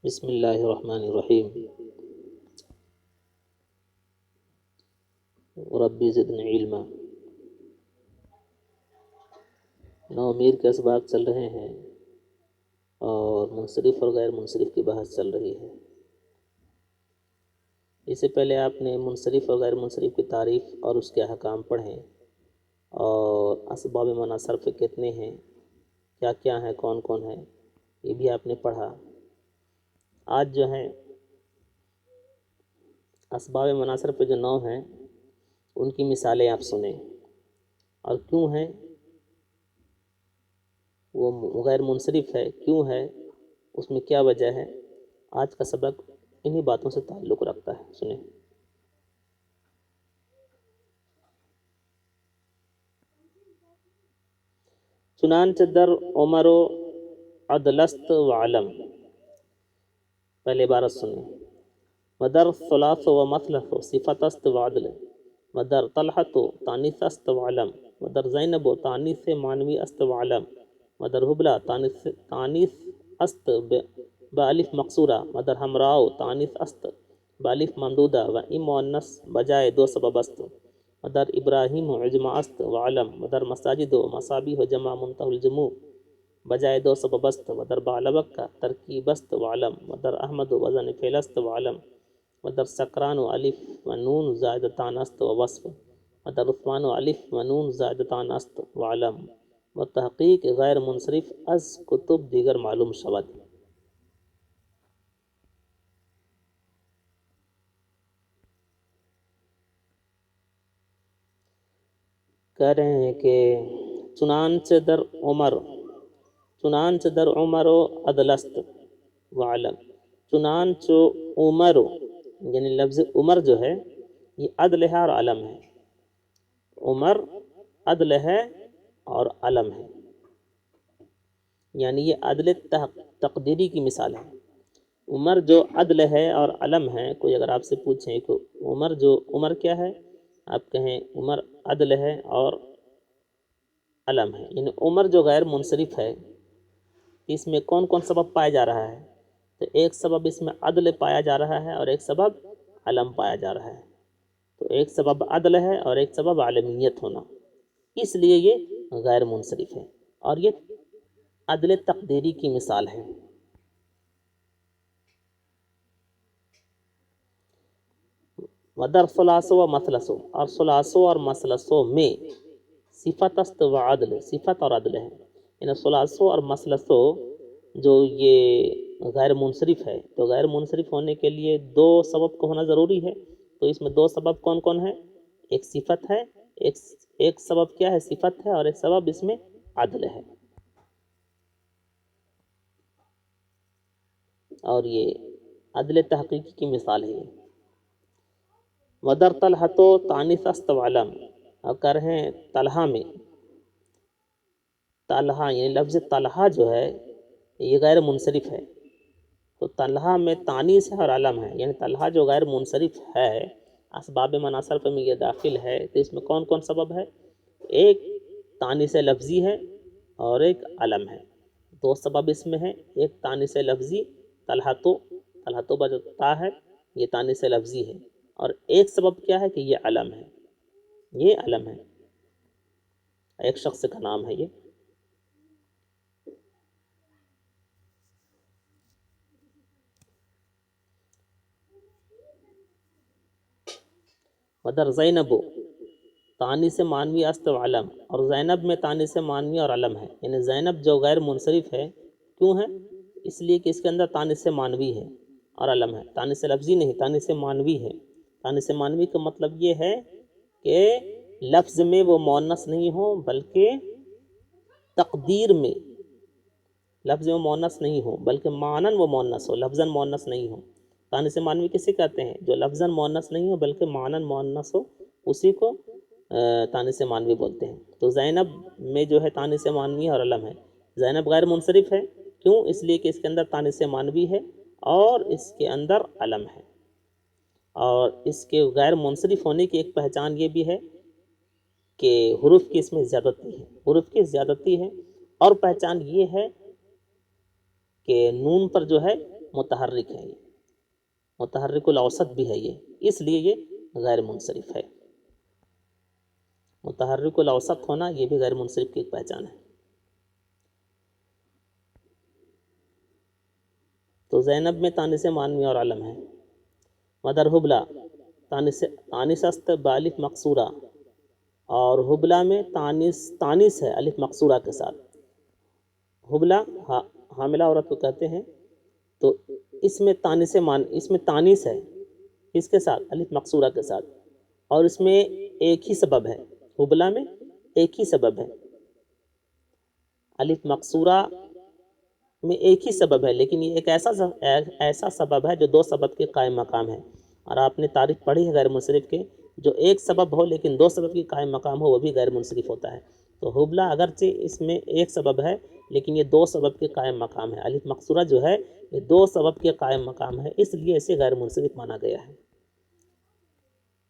بسم اللہ الرحمن الرحیم ربی زدنی علما۔ نومیر کے اسباق چل رہے ہیں اور منصرف اور غیر منصرف کی بحث چل رہی ہے۔ اس سے پہلے آپ نے منصرف اور غیر منصرف کی تعریف اور اس کے احکام پڑھیں اور اسباب منع صرف کتنے ہیں، کیا کیا ہیں، کون کون ہیں، یہ بھی آپ نے پڑھا۔ آج جو ہیں اسباب منع صرف جو 9 ہیں ان کی مثالیں آپ سنیں، اور کیوں ہیں وہ غیر منصرف ہے، کیوں ہے، اس میں کیا وجہ ہے۔ آج کا سبق انہی باتوں سے تعلق رکھتا ہے، سنیں۔ چنانچہ در عمر و عدلست و علم، پہلے عبارت سنیں۔ ودر ثلاث و مثلث صفت است و عدل، ودر طلحت تانیث است و علم، ودر زینب تانیث معنوی است و علم، ودر حبلہ تانیث است بالف مقصورہ، ودر ہمراؤ تانیث است بالف ممدودہ و ام مؤنث بجائے 2 سبب است، ودر ابراہیم عجمہ است و علم، ودر مساجد و مصابیح جمع منتهى الجموع بجائے 2 سبب است، ودر بعلبک کا ترکیب است و علم، ودر احمد وزن فعل است و علم، ودر سکران و الف و نون زائدتان است و وصف، ودر عثمان و الف و نون زائدتان است و علم، و تحقیق غیر منصرف از کتب دیگر معلوم شود۔ کہہ رہے ہیں کہ چنانچہ در عمر و عدلست و علم، چنانچہ عمر یعنی لفظ عمر جو ہے یہ عدل ہے اور علم ہے۔ عمر عدل ہے اور علم ہے، یعنی یہ عدل تقدیری کی مثال ہے۔ عمر جو عدل ہے اور علم ہے، کوئی اگر آپ سے پوچھیں کہ عمر کیا ہے، آپ کہیں عمر عدل ہے اور علم ہے، یعنی عمر جو غیر منصرف ہے اس میں کون کون سبب پایا جا رہا ہے، تو ایک سبب اس میں عدل پایا جا رہا ہے اور ایک سبب علم پایا جا رہا ہے۔ تو ایک سبب عدل ہے اور ایک سبب عالمیت ہونا، اس لیے یہ غیر منصرف ہے، اور یہ عدل تقدیری کی مثال ہے۔ ودر ثلاث و مثلث، اور ثلاثوں اور مثلثوں میں صفت است و عدل، صفت اور عدل ہے، یعنی ثلاثوں اور مثلثوں جو یہ غیر منصرف ہے، تو غیر منصرف ہونے کے لیے 2 سبب کو ہونا ضروری ہے، تو اس میں 2 سبب کون کون ہیں، ایک صفت ہے، ایک سبب کیا ہے، صفت ہے، اور ایک سبب اس میں عدل ہے، اور یہ عدل تحقیقی کی مثال ہے۔ ودر طلحہ تانیث است و علم، اور کر ہیں طلحہ میں، طلحہ یعنی لفظ طلحہ جو ہے یہ غیر منصرف ہے، تو طلحہ میں تانیث ہے اور علم ہے، یعنی طلحہ جو غیر منصرف ہے اسباب منع صرف میں یہ داخل ہے، تو اس میں کون کون سبب ہے، ایک تانیث لفظی ہے اور ایک علم ہے، 2 سبب اس میں ہے، ایک تانیث لفظی طلحہ تو جو تا ہے یہ تانیث لفظی ہے، اور ایک سبب کیا ہے کہ یہ علم ہے، یہ علم ہے، ایک شخص کا نام ہے یہ۔ ودر زینب تانیث معنوی است و علم، اور زینب میں تانیث معنوی اور علم ہے، یعنی زینب جو غیر منصرف ہے، کیوں ہے، اس لیے کہ اس کے اندر تانیث معنوی ہے اور علم ہے، تانیث لفظی نہیں، تانیث معنوی ہے۔ تانیث معنوی کا مطلب یہ ہے کہ لفظ میں وہ مؤنث نہیں ہو، بلکہ تقدیر میں لفظ میں مؤنث نہیں ہو، بلکہ معنن وہ مؤنث ہو، لفظاً مؤنث نہیں ہو۔ تانیث معنوی کسے کہتے ہیں، جو لفظاً مؤنث نہیں ہو بلکہ معنن مؤنث ہو، اسی کو تانیث معنوی بولتے ہیں۔ تو زینب میں جو ہے تانیث معنوی اور علم ہے، زینب غیر منصرف ہے، کیوں، اس لیے کہ اس کے اندر تانیث معنوی ہے اور اس کے اندر علم ہے، اور اس کے غیر منصرف ہونے کی ایک پہچان یہ بھی ہے کہ حروف کی اس میں زیادتی ہے، حروف کی زیادتی ہے، اور پہچان یہ ہے کہ نون پر جو ہے متحرک ہے، یہ متحرک الاوسط بھی ہے یہ، اس لیے یہ غیر منصرف ہے۔ متحرک الاوسط ہونا یہ بھی غیر منصرف کی ایک پہچان ہے۔ تو زینب میں تانیث معنوی اور علم ہے۔ مدر حبلہ تانیث است بالف مقصورہ، اور حبلہ میں تانیث ہے الف مقصورہ کے ساتھ۔ حبلہ حاملہ عورت کو کہتے ہیں، تو اس میں تانیث ہے، اس کے ساتھ الف مقصورہ کے ساتھ، اور اس میں ایک ہی سبب ہے، حبلہ میں ایک ہی سبب ہے، الف مقصورہ میں ایک ہی سبب ہے، لیکن یہ ایک ایسا سبب ہے جو دو سبب کے قائم مقام ہے۔ اور آپ نے تعریف پڑھی ہے غیر منصرف کے، جو ایک سبب ہو لیکن دو سبب کی قائم مقام ہو وہ بھی غیر منصرف ہوتا ہے۔ تو حبلہ اگرچہ اس میں ایک سبب ہے لیکن یہ دو سبب کے قائم مقام ہے، الف مقصورہ جو ہے یہ دو سبب کے قائم مقام ہے، اس لیے اسے غیر منصرف مانا گیا ہے۔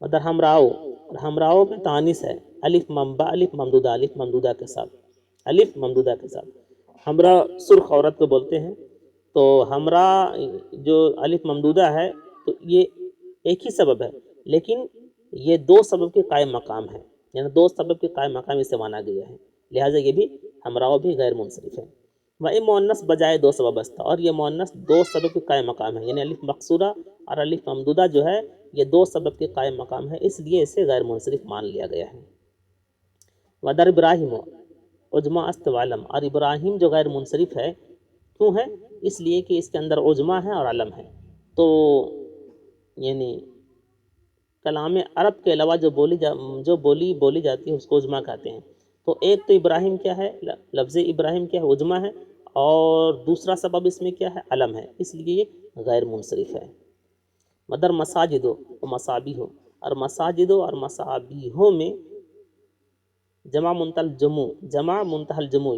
مدر ہمراؤ میں تانیث ہے، الف ممدودہ کے ساتھ، الف ممدودہ کے ساتھ۔ ہمراء سرخ عورت کو بولتے ہیں، تو ہمراء جو الف ممدودہ ہے تو یہ ایک ہی سبب ہے لیکن یہ دو سبب کے قائم مقام ہے، یعنی دو سبب کے قائم مقام اسے مانا گیا ہے، لہٰذا یہ بھی ہمراء بھی غیر منصرف ہے۔ وہ مؤنث بجائے دو سبب است، اور یہ مؤنث دو سبب کے قائم مقام ہے، یعنی الف مقصورہ اور الف ممدودہ جو ہے یہ دو سبب کے قائم مقام ہے، اس لیے اسے غیر منصرف مان لیا گیا ہے۔ ودر ابراہیم عجمہ است وعلم، اور ابراہیم جو غیر منصرف ہے کیوں ہے؟ اس لیے کہ اس کے اندر عجمہ ہے اور علم ہے۔ تو یعنی کلام عرب کے علاوہ جو بولی جاتی ہے اس کو عجمہ کہتے ہیں۔ تو ایک تو ابراہیم کیا ہے، لفظ ابراہیم کیا ہے، عجمہ ہے، اور دوسرا سبب اس میں کیا ہے، علم ہے، اس لیے یہ غیر منصرف ہے۔ مدر مساجد و مصابیح، اور مساجد اور مصابیحوں میں جمع منتہی الجموع، یہ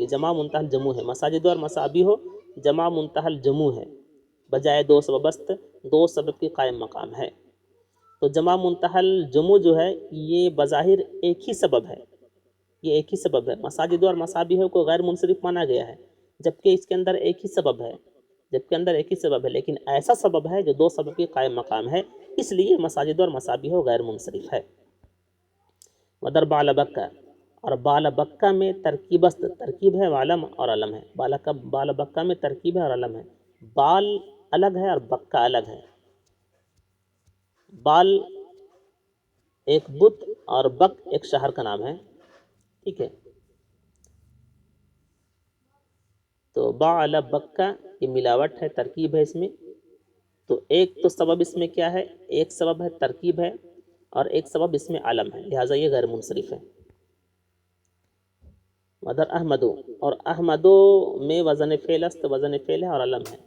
جمع منتہی الجموع ہے، مساجد اور مصابیح جمع منتہی الجموع ہے، بجائے دو سبب است، دو سبب کی قائم مقام ہے۔ تو جمع منتہی الجموع جو ہے یہ بظاہر ایک ہی سبب ہے، یہ ایک ہی سبب ہے، مساجد اور مصابیح کو غیر منصرف مانا گیا ہے جبکہ اس کے اندر ایک ہی سبب ہے، لیکن ایسا سبب ہے جو دو سبب کی قائم مقام ہے، اس لیے مساجد اور مصابیح غیر منصرف ہے۔ ودر بال بکہ، اور بال بکہ میں ترکیب ہے، علم اور علم ہے، بال بکہ میں ترکیب ہے اور علم ہے، بال الگ ہے اور بکہ الگ ہے۔ بال ایک بت اور بک ایک شہر کا نام ہے، ٹھیک ہے۔ تو بال بکہ یہ ملاوٹ ہے، ترکیب ہے اس میں، تو ایک تو سبب اس میں کیا ہے، ایک سبب ہے ترکیب ہے اور ایک سبب اس میں علم ہے، لہٰذا یہ غیر منصرف ہے۔ مدر احمدو، اور احمدو میں وزن فعل است، وزن فعل ہے اور علم ہے۔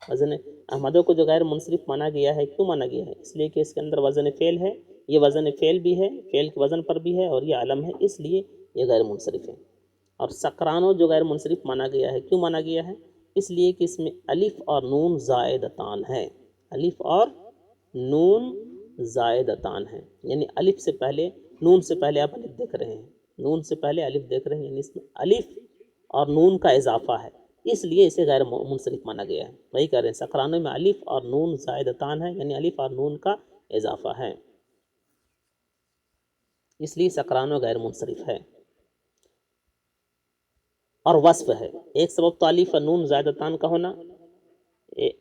وزن احمدو کو جو غیر منصرف مانا گیا ہے، کیوں مانا گیا ہے؟ اس لیے کہ اس کے اندر وزن فعل ہے، یہ وزن فعل بھی ہے، فعل کے وزن پر بھی ہے، اور یہ علم ہے، اس لیے یہ غیر منصرف ہے۔ اور سکرانو جو غیر منصرف مانا گیا ہے، کیوں مانا گیا ہے؟ اس لیے کہ اس میں الف اور نون زائدتان ہے، الف اور نون زائدتان ہے، یعنی الف سے پہلے، نون سے پہلے آپ الف دیکھ رہے ہیں، نون سے پہلے الف دیکھ رہے ہیں، یعنی اس میں الف اور نون کا اضافہ ہے، اس لیے اسے غیر منصرف مانا گیا ہے۔ وہی کہہ رہے ہیں سکرانو میں الف اور نون زائدتان ہے، یعنی الف اور نون کا اضافہ ہے، اس لیے سکرانو غیر منصرف ہے۔ اور وصف ہے، ایک سبب تو الف اور نون زائدتان کا ہونا،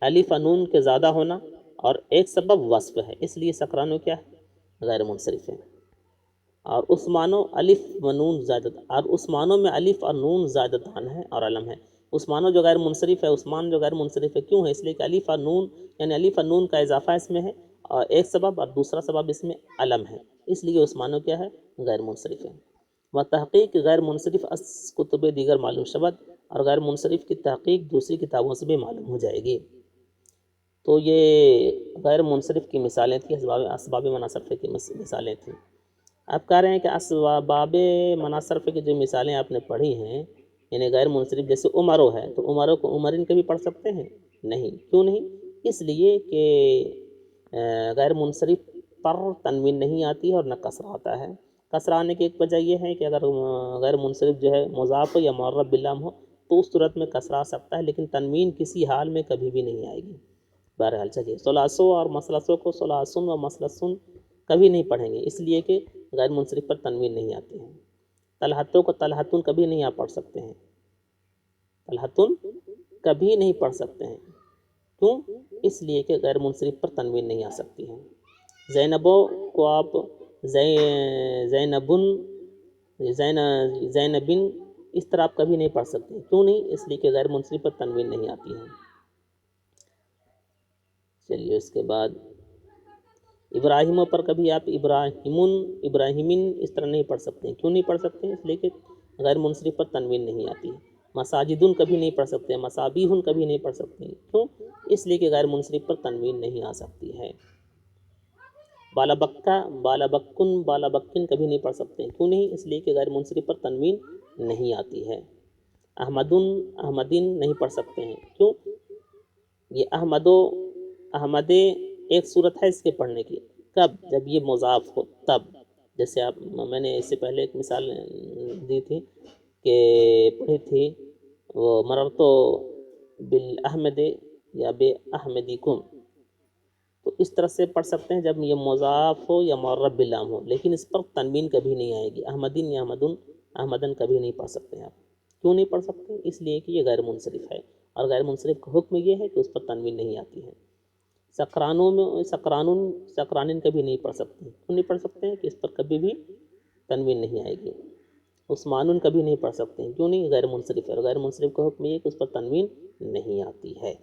الف اور نون کے زیادہ ہونا، اور ایک سبب وصف ہے، اس لیے سکرانو کیا ہے، غیر منصرف ہے۔ اور عثمانو الف و نون زائدتان، اور عثمانوں میں الف اور نون زائدتان ہے اور علم ہے۔ عثمانو جو غیر منصرف ہے، عثمان جو غیر منصرف ہے، کیوں ہے؟ اس لیے کہ الف اور نون، یعنی الف اور نون کا اضافہ اس میں ہے، اور ایک سبب اور دوسرا سبب اس میں علم ہے، اس لیے عثمانو کیا ہے، غیر منصرف ہے۔ و تحقیق غیر منصرف از کتب دیگر معلوم شود، اور غیر منصرف کی تحقیق دوسری کتابوں سے بھی معلوم ہو جائے گی۔ تو یہ غیر منصرف کی مثالیں تھیں، اسباب مناصرفے کی مثالیں تھیں۔ آپ کہہ رہے ہیں کہ اسباب مناصرفے کی جو مثالیں آپ نے پڑھی ہیں، یعنی غیر منصرف، جیسے عمرو ہے، تو عمرو کو عمرین کے بھی پڑھ سکتے ہیں؟ نہیں، کیوں نہیں؟ اس لیے کہ غیر منصرف پر تنوین نہیں آتی ہے اور نہ کسرہ آتا ہے۔ کسرہ آنے کی ایک وجہ یہ ہے کہ اگر غیر منصرف جو ہے مضاف ہو یا معرب باللام ہو تو اس صورت میں کسرہ آ سکتا ہے، لیکن تنوین کسی حال میں کبھی بھی نہیں آئے گی۔ بہرحال چلیے، ثلاثوں اور مثلثوں کو ثلاثن و مثلثن کبھی نہیں پڑھیں گے، اس لیے کہ غیر منصرف پر تنوین نہیں آتی ہے۔ طلحتوں کو طلحتن کبھی نہیں آپ پڑھ سکتے ہیں، طلحتن کبھی نہیں پڑھ سکتے ہیں، کیوں؟ اس لیے کہ غیر منصرف پر تنوین نہیں آ سکتی ہے۔ زینبوں کو آپ زینبن زینبن اس طرح آپ کبھی نہیں پڑھ سکتے، کیوں نہیں؟ اس لیے کہ غیر منصرف پر تنوین نہیں آتی ہے۔ چلیے اس کے بعد ابراہیموں پر کبھی آپ ابراہیمن ابراہیمن اس طرح نہیں پڑھ سکتے، کیوں نہیں پڑھ سکتے؟ اس لیے کہ غیر منصرف پر تنوین نہیں آتی ہے۔ مساجدن کبھی نہیں پڑھ سکتے، مصابیحن کبھی نہیں پڑھ سکتے، کیوں؟ اس لیے کہ غیر منصرف پر تنوین نہیں آ سکتی ہے۔ بالابکہ بالابکن بالابکن کبھی نہیں پڑھ سکتے، کیوں نہیں؟ اس لیے کہ غیر منصرف پر تنوین نہیں آتی ہے۔ احمدن احمدین نہیں پڑھ سکتے ہیں، کیوں؟ یہ احمدے ایک صورت ہے اس کے پڑھنے کی، کب؟ جب یہ مضاف ہو تب، جیسے آپ میں نے اس سے پہلے ایک مثال دی تھی کہ پڑھی تھی وہ مررتو بالاحمد یا بے احمدکم، تو اس طرح سے پڑھ سکتے ہیں جب یہ مضاف ہو یا معرب باللام ہو، لیکن اس پر تنوین کبھی نہیں آئے گی۔ احمدین یا احمدن احمدن کبھی نہیں پڑھ سکتے آپ، کیوں نہیں پڑھ سکتے؟ اس لیے کہ یہ غیر منصرف ہے، اور غیر منصرف کا حکم یہ ہے کہ اس پر تنوین نہیں آتی ہے۔ سقرانوں میں سقرانن کبھی نہیں پڑھ سکتے، کیوں نہیں پڑھ سکتے ہیں؟ کہ اس پر کبھی بھی تنوین نہیں آئے گی۔ عثمانن کبھی نہیں پڑھ سکتے ہیں، کیوں نہیں؟ غیر منصرف ہے، اور غیر منصرف کا حکم یہ ہے کہ اس پر تنوین نہیں آتی ہے۔